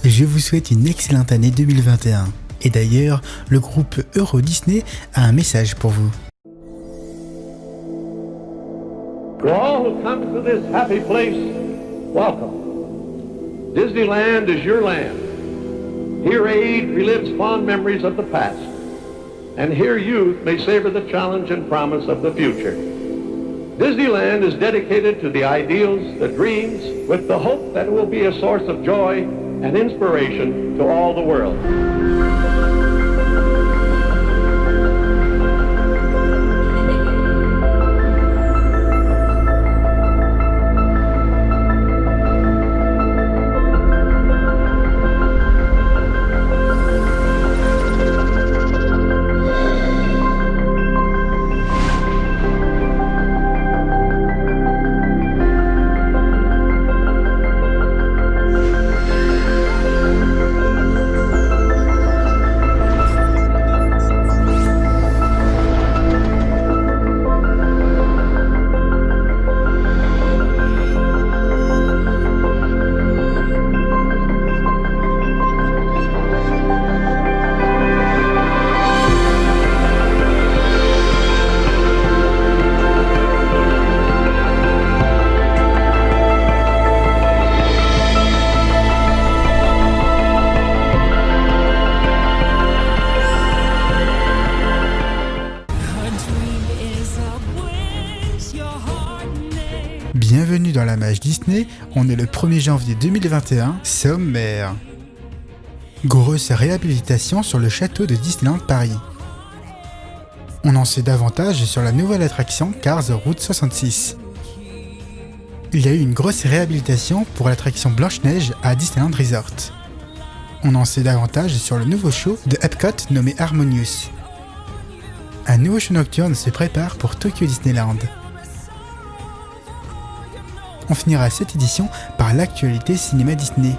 Je vous souhaite une excellente année 2021. Et d'ailleurs, le groupe Euro Disney a un message pour vous. To all who come to this happy place, welcome. Disneyland is your land. Here age relives fond memories of the past. And here youth may savor the challenge and promise of the future. Disneyland is dedicated to the ideals, the dreams, with the hope that it will be a source of joy and inspiration to all the world. Bienvenue dans la Mage Disney, on est le 1er janvier 2021, sommaire. Grosse réhabilitation sur le château de Disneyland Paris. On en sait davantage sur la nouvelle attraction Cars Route 66. Il y a eu une grosse réhabilitation pour l'attraction Blanche-Neige à Disneyland Resort. On en sait davantage sur le nouveau show de Epcot nommé Harmonious. Un nouveau show nocturne se prépare pour Tokyo Disneyland. On finira cette édition par l'actualité cinéma Disney.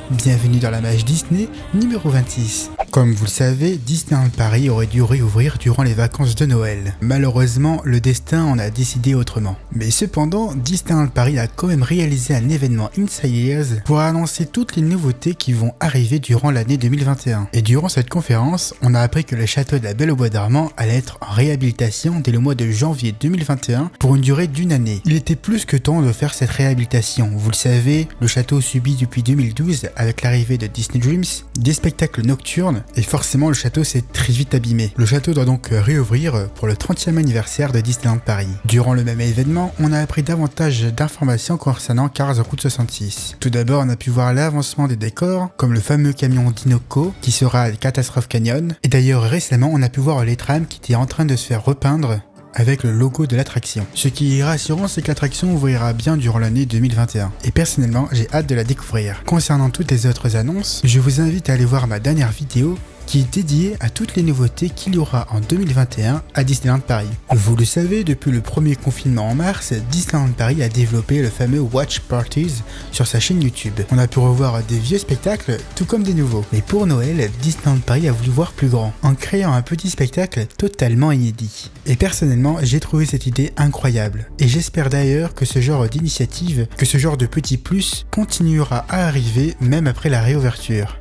Bienvenue dans la Mage Disney numéro 26. Comme vous le savez, Disneyland Paris aurait dû réouvrir durant les vacances de Noël. Malheureusement, le destin en a décidé autrement. Mais cependant, Disneyland Paris a quand même réalisé un événement Inside Ears pour annoncer toutes les nouveautés qui vont arriver durant l'année 2021. Et durant cette conférence, on a appris que le château de la Belle au Bois d'Armand allait être en réhabilitation dès le mois de janvier 2021 pour une durée d'1 année. Il était plus que temps de faire cette réhabilitation. Vous le savez, le château subit depuis 2012, avec l'arrivée de Disney Dreams, des spectacles nocturnes, et forcément le château s'est très vite abîmé. Le château doit donc réouvrir pour le 30e anniversaire de Disneyland Paris. Durant le même événement, on a appris davantage d'informations concernant Cars Route 66. Tout d'abord, on a pu voir l'avancement des décors, comme le fameux camion Dinoco qui sera à Catastrophe Canyon. Et d'ailleurs récemment, on a pu voir les trams qui étaient en train de se faire repeindre avec le logo de l'attraction. Ce qui est rassurant, c'est que l'attraction ouvrira bien durant l'année 2021. Et personnellement, j'ai hâte de la découvrir. Concernant toutes les autres annonces, je vous invite à aller voir ma dernière vidéo qui est dédiée à toutes les nouveautés qu'il y aura en 2021 à Disneyland Paris. Vous le savez, depuis le premier confinement en mars, Disneyland Paris a développé le fameux Watch Parties sur sa chaîne YouTube. On a pu revoir des vieux spectacles, tout comme des nouveaux. Mais pour Noël, Disneyland Paris a voulu voir plus grand, en créant un petit spectacle totalement inédit. Et personnellement, j'ai trouvé cette idée incroyable. Et j'espère d'ailleurs que ce genre d'initiative, que ce genre de petit plus, continuera à arriver même après la réouverture.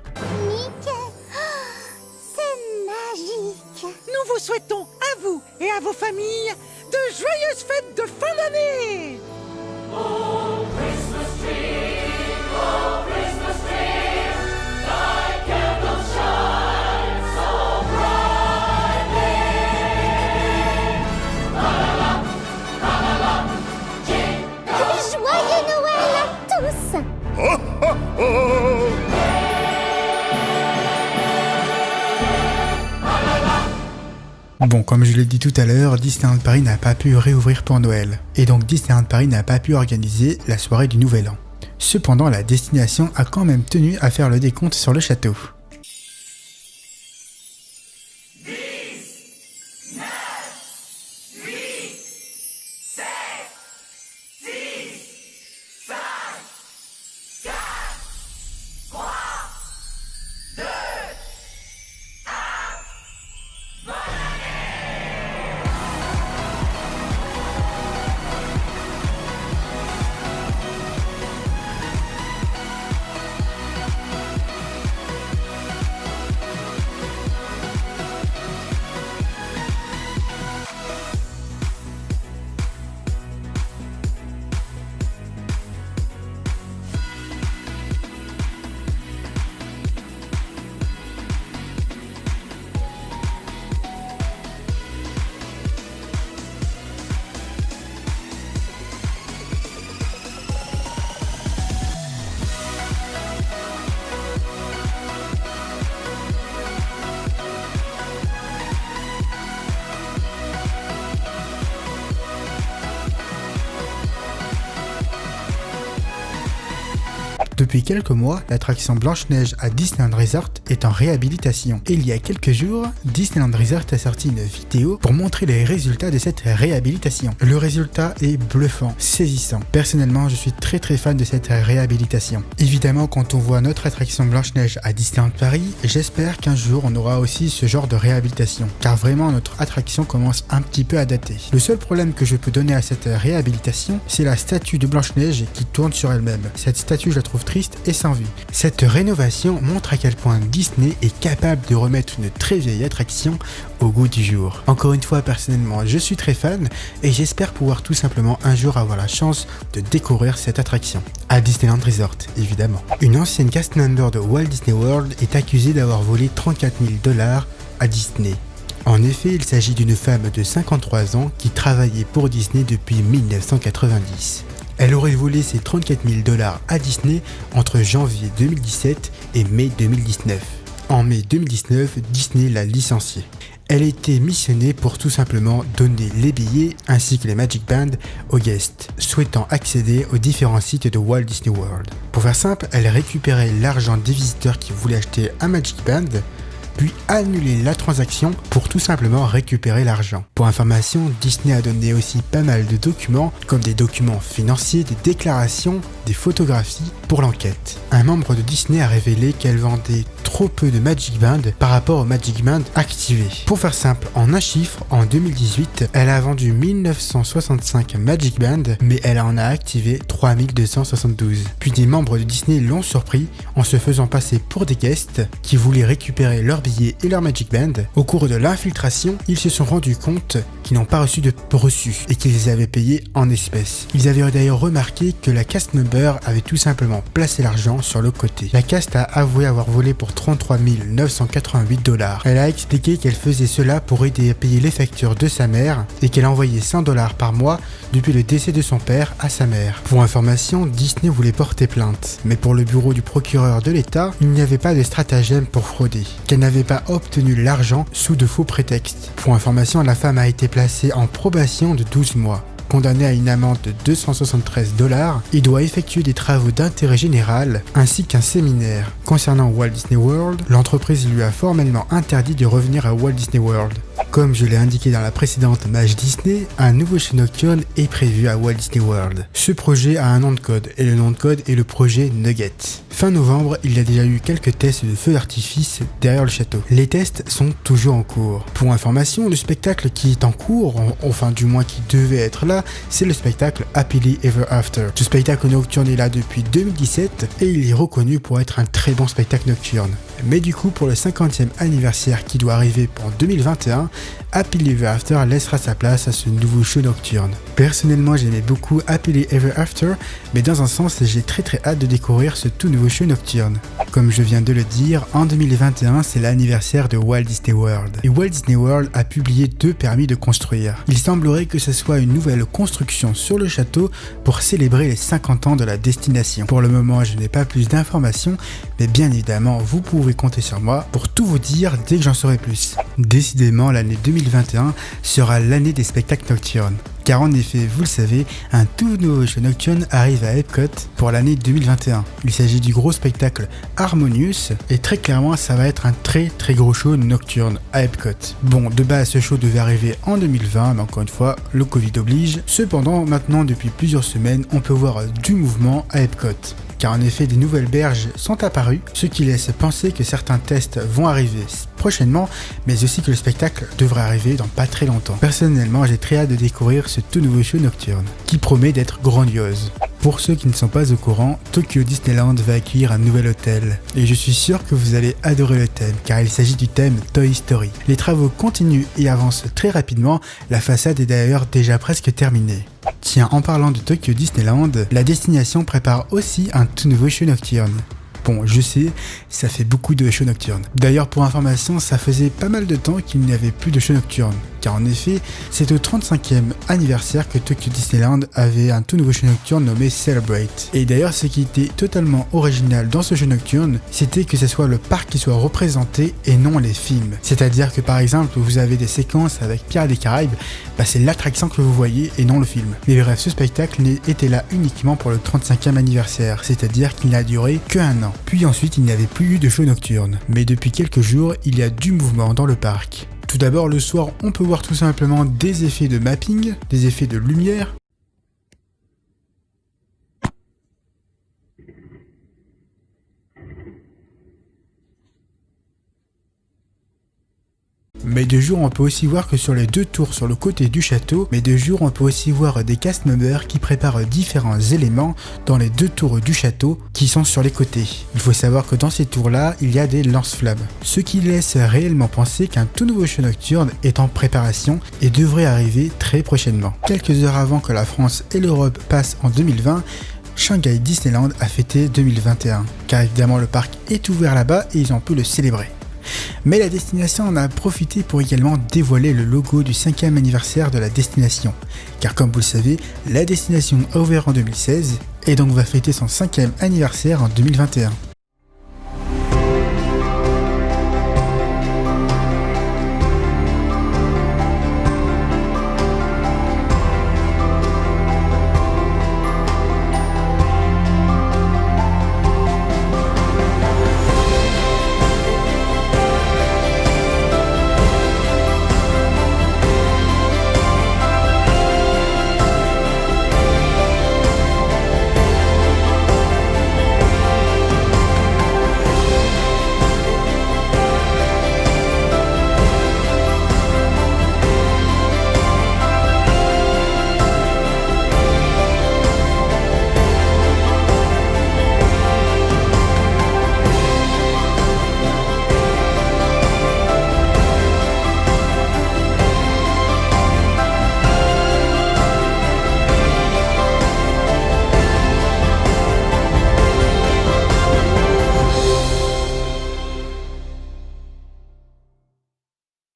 Nous vous souhaitons à vous et à vos familles de joyeuses fêtes de fin d'année. Oh Christmas tree, thy candles shine so brightly. La, jingle. Joyeux Noël à tous! Bon, comme je l'ai dit tout à l'heure, Disneyland Paris n'a pas pu réouvrir pour Noël. Et donc Disneyland Paris n'a pas pu organiser la soirée du Nouvel An. Cependant, la destination a quand même tenu à faire le décompte sur le château. Depuis quelques mois, l'attraction Blanche-Neige à Disneyland Resort est en réhabilitation. Et il y a quelques jours, Disneyland Resort a sorti une vidéo pour montrer les résultats de cette réhabilitation. Le résultat est bluffant, saisissant. Personnellement, je suis très fan de cette réhabilitation. Évidemment, quand on voit notre attraction Blanche-Neige à Disneyland Paris, j'espère qu'un jour on aura aussi ce genre de réhabilitation, car vraiment notre attraction commence un petit peu à dater. Le seul problème que je peux donner à cette réhabilitation, c'est la statue de Blanche-Neige qui tourne sur elle-même. Cette statue, je la trouve triste et sans vie. Cette rénovation montre à quel point Disney est capable de remettre une très vieille attraction au goût du jour. Encore une fois, personnellement, je suis très fan et j'espère pouvoir tout simplement un jour avoir la chance de découvrir cette attraction. À Disneyland Resort, évidemment. Une ancienne cast member de Walt Disney World est accusée d'avoir volé 34 000 $ à Disney. En effet, il s'agit d'une femme de 53 ans qui travaillait pour Disney depuis 1990. Elle aurait volé ses 34 000 $ à Disney entre janvier 2017 et mai 2019. En mai 2019, Disney l'a licenciée. Elle a été missionnée pour tout simplement donner les billets ainsi que les Magic Band aux guests souhaitant accéder aux différents sites de Walt Disney World. Pour faire simple, elle récupérait l'argent des visiteurs qui voulaient acheter un Magic Band, puis annuler la transaction pour tout simplement récupérer l'argent. Pour information, Disney a donné aussi pas mal de documents, comme des documents financiers, des déclarations, des photographies pour l'enquête. Un membre de Disney a révélé qu'elle vendait trop peu de Magic Band par rapport aux Magic Band activés. Pour faire simple, en un chiffre, en 2018, elle a vendu 1965 Magic Band, mais elle en a activé 3272. Puis des membres de Disney l'ont surpris en se faisant passer pour des guests qui voulaient récupérer leurs billets et leur Magic Band. Au cours de l'infiltration, ils se sont rendus compte qu'ils n'ont pas reçu de reçu et qu'ils les avaient payés en espèces. Ils avaient d'ailleurs remarqué que la cast member avait tout simplement placé l'argent sur le côté. La cast a avoué avoir volé pour 33 988 $. Elle a expliqué qu'elle faisait cela pour aider à payer les factures de sa mère et qu'elle envoyait 100 $ par mois depuis le décès de son père à sa mère. Pour information, Disney voulait porter plainte, mais pour le bureau du procureur de l'État, il n'y avait pas de stratagème pour frauder, qu'elle n'avait pas obtenu l'argent sous de faux prétextes. Pour information, la femme a été placée en probation de 12 mois. Condamné à une amende de 273 $, il doit effectuer des travaux d'intérêt général ainsi qu'un séminaire. Concernant Walt Disney World, l'entreprise lui a formellement interdit de revenir à Walt Disney World. Comme je l'ai indiqué dans la précédente Mage Disney, un nouveau show nocturne est prévu à Walt Disney World. Ce projet a un nom de code et le nom de code est le projet Nugget. Fin novembre, il y a déjà eu quelques tests de feux d'artifice derrière le château. Les tests sont toujours en cours. Pour information, le spectacle qui est en cours, enfin du moins qui devait être là, c'est le spectacle Happily Ever After. Ce spectacle nocturne est là depuis 2017 et il est reconnu pour être un très bon spectacle nocturne. Mais du coup, pour le 50e anniversaire qui doit arriver en 2021, Happily Ever After laissera sa place à ce nouveau show nocturne. Personnellement, j'aimais beaucoup Happily Ever After, mais dans un sens, j'ai très hâte de découvrir ce tout nouveau show nocturne. Comme je viens de le dire, en 2021, c'est l'anniversaire de Walt Disney World. Et Walt Disney World a publié 2 permis de construire. Il semblerait que ce soit une nouvelle construction sur le château pour célébrer les 50 ans de la destination. Pour le moment, je n'ai pas plus d'informations, mais bien évidemment, vous pouvez compter sur moi pour tout vous dire dès que j'en saurai plus. Décidément, l'année 2021 sera l'année des spectacles nocturnes. Car en effet, vous le savez, un tout nouveau show nocturne arrive à Epcot pour l'année 2021. Il s'agit du gros spectacle Harmonious et très clairement ça va être un très gros show nocturne à Epcot. Bon, de base ce show devait arriver en 2020, mais encore une fois, le Covid oblige. Cependant, maintenant depuis plusieurs semaines, on peut voir du mouvement à Epcot. Car en effet, des nouvelles berges sont apparues, ce qui laisse penser que certains tests vont arriver prochainement, mais aussi que le spectacle devrait arriver dans pas très longtemps. Personnellement, j'ai très hâte de découvrir ce tout nouveau show nocturne, qui promet d'être grandiose. Pour ceux qui ne sont pas au courant, Tokyo Disneyland va accueillir un nouvel hôtel, et je suis sûr que vous allez adorer le thème, car il s'agit du thème Toy Story. Les travaux continuent et avancent très rapidement, la façade est d'ailleurs déjà presque terminée. Tiens, en parlant de Tokyo Disneyland, la destination prépare aussi un tout nouveau show nocturne. Bon, je sais, ça fait beaucoup de shows nocturnes. D'ailleurs, pour information, ça faisait pas mal de temps qu'il n'y avait plus de shows nocturnes, car en effet, c'est au 35e anniversaire que Tokyo Disneyland avait un tout nouveau jeu nocturne nommé Celebrate. Et d'ailleurs, ce qui était totalement original dans ce jeu nocturne, c'était que ce soit le parc qui soit représenté et non les films. C'est-à-dire que par exemple, vous avez des séquences avec Pirates des Caraïbes, c'est l'attraction que vous voyez et non le film. Mais bref, ce spectacle était là uniquement pour le 35e anniversaire, c'est-à-dire qu'il n'a duré que 1 an. Puis ensuite, il n'y avait plus eu de show nocturne. Mais depuis quelques jours, il y a du mouvement dans le parc. Tout d'abord, le soir, on peut voir tout simplement des effets de mapping, des effets de lumière. Mais de jour, on peut aussi voir que sur les 2 tours sur le côté du château, on peut aussi voir des cast members qui préparent différents éléments dans les 2 tours du château qui sont sur les côtés. Il faut savoir que dans ces tours-là, il y a des lance-flammes. Ce qui laisse réellement penser qu'un tout nouveau show nocturne est en préparation et devrait arriver très prochainement. Quelques heures avant que la France et l'Europe passent en 2020, Shanghai Disneyland a fêté 2021, car évidemment le parc est ouvert là-bas et ils ont pu le célébrer. Mais la destination en a profité pour également dévoiler le logo du 5e anniversaire de la destination, car comme vous le savez, la destination a ouvert en 2016 et donc va fêter son 5e anniversaire en 2021.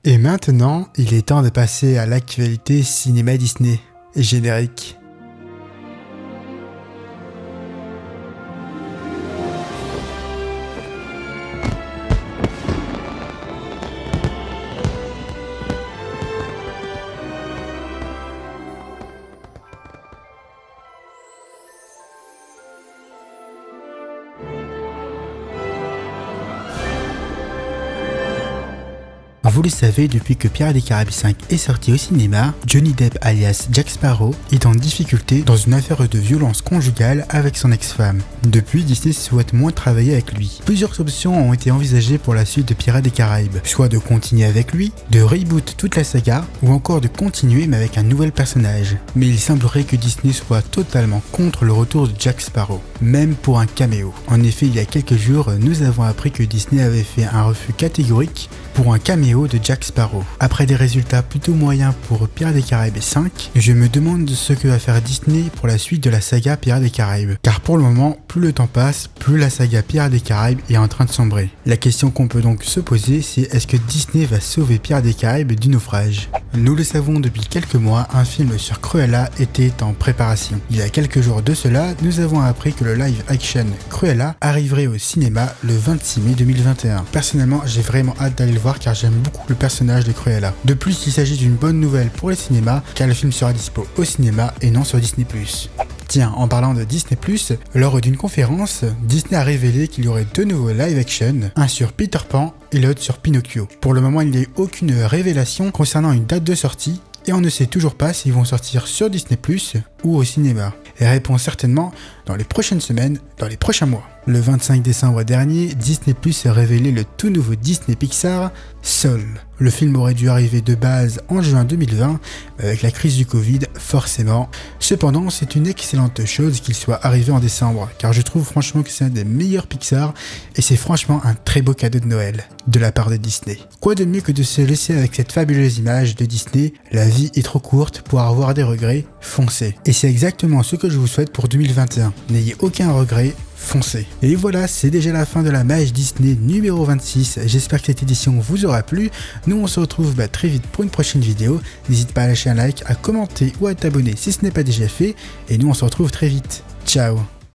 Et maintenant, il est temps de passer à l'actualité cinéma Disney. Générique. Vous le savez, depuis que Pirates des Caraïbes 5 est sorti au cinéma, Johnny Depp alias Jack Sparrow est en difficulté dans une affaire de violence conjugale avec son ex-femme. Depuis, Disney souhaite moins travailler avec lui. Plusieurs options ont été envisagées pour la suite de Pirates des Caraïbes, soit de continuer avec lui, de reboot toute la saga, ou encore de continuer mais avec un nouvel personnage. Mais il semblerait que Disney soit totalement contre le retour de Jack Sparrow, même pour un caméo. En effet, il y a quelques jours, nous avons appris que Disney avait fait un refus catégorique pour un caméo de Jack Sparrow. Après des résultats plutôt moyens pour Pirates des Caraïbes 5, je me demande ce que va faire Disney pour la suite de la saga Pirates des Caraïbes. Car pour le moment, plus le temps passe, plus la saga Pirates des Caraïbes est en train de sombrer. La question qu'on peut donc se poser, c'est est-ce que Disney va sauver Pirates des Caraïbes du naufrage? Nous le savons depuis quelques mois, un film sur Cruella était en préparation. Il y a quelques jours de cela, nous avons appris que le live action Cruella arriverait au cinéma le 26 mai 2021. Personnellement, j'ai vraiment hâte d'aller le voir car j'aime beaucoup le personnage de Cruella. De plus, il s'agit d'une bonne nouvelle pour les cinémas car le film sera dispo au cinéma et non sur Disney+. Tiens, en parlant de Disney+, lors d'une conférence, Disney a révélé qu'il y aurait 2 nouveaux live-action, un sur Peter Pan et l'autre sur Pinocchio. Pour le moment, il n'y a aucune révélation concernant une date de sortie et on ne sait toujours pas s'ils vont sortir sur Disney+, ou au cinéma. Et réponse certainement dans les prochaines semaines, dans les prochains mois. Le 25 décembre dernier, Disney+ a révélé le tout nouveau Disney Pixar, Soul. Le film aurait dû arriver de base en juin 2020, mais avec la crise du Covid, forcément. Cependant, c'est une excellente chose qu'il soit arrivé en décembre, car je trouve franchement que c'est un des meilleurs Pixar, et c'est franchement un très beau cadeau de Noël, de la part de Disney. Quoi de mieux que de se laisser avec cette fabuleuse image de Disney, la vie est trop courte pour avoir des regrets, foncez. Et c'est exactement ce que je vous souhaite pour 2021. N'ayez aucun regret, foncez. Et voilà, c'est déjà la fin de la Mage Disney numéro 26. J'espère que cette édition vous aura plu. Nous on se retrouve très vite pour une prochaine vidéo. N'hésite pas à lâcher un like, à commenter ou à t'abonner si ce n'est pas déjà fait. Et nous on se retrouve très vite. Ciao.